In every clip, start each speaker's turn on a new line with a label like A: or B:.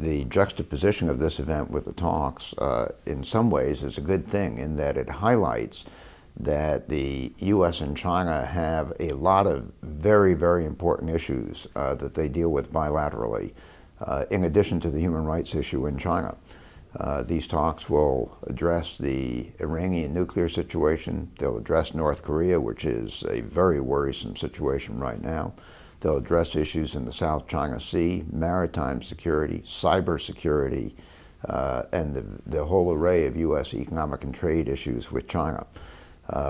A: the juxtaposition of this event with the talks in some ways is a good thing, in that it highlights that the U.S. and China have a lot of very, very important issues that they deal with bilaterally, in addition to the human rights issue in China. These talks will address the Iranian nuclear situation. They'll address North Korea, which is a very worrisome situation right now. They'll address issues in the South China Sea, maritime security, cyber security, and the whole array of U.S. economic and trade issues with China.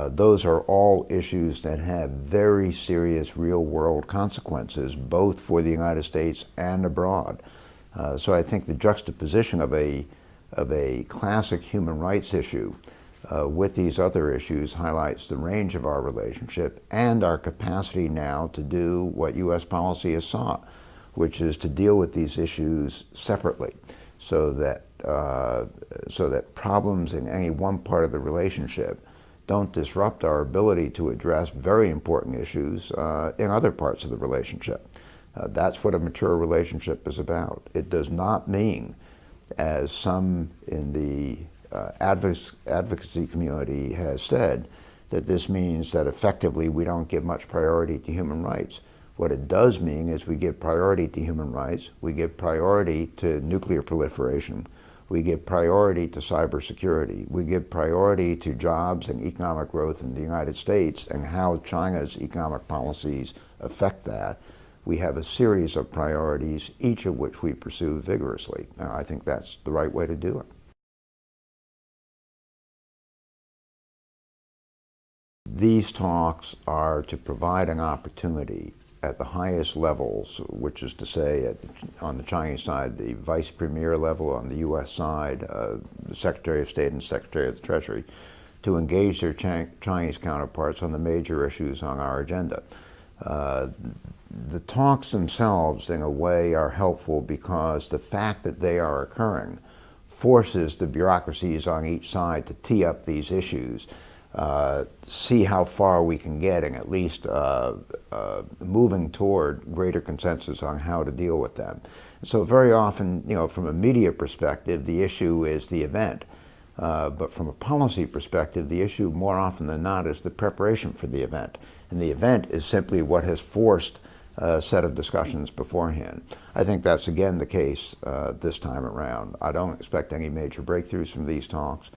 A: Those are all issues that have very serious real-world consequences, both for the United States and abroad. So I think the juxtaposition of a classic human rights issue with these other issues highlights the range of our relationship and our capacity now to do what U.S. policy has sought, which is to deal with these issues separately, so that problems in any one part of the relationship don't disrupt our ability to address very important issues in other parts of the relationship. That's what a mature relationship is about. It does not mean, as some in the advocacy community has said, that this means that effectively we don't give much priority to human rights. What it does mean is we give priority to human rights, we give priority to nuclear proliferation, we give priority to cybersecurity, we give priority to jobs and economic growth in the United States and how China's economic policies affect that. We have a series of priorities, each of which we pursue vigorously. And I think that's the right way to do it. These talks are to provide an opportunity at the highest levels, which is to say on the Chinese side, the vice premier level, on the U.S. side, the Secretary of State and Secretary of the Treasury, to engage their Chinese counterparts on the major issues on our agenda. The talks themselves, in a way, are helpful because the fact that they are occurring forces the bureaucracies on each side to tee up these issues, see how far we can get, and at least moving toward greater consensus on how to deal with them. So very often, from a media perspective, the issue is the event. But from a policy perspective, the issue more often than not is the preparation for the event. And the event is simply what has forced a set of discussions beforehand. I think that's again the case this time around. I don't expect any major breakthroughs from these talks.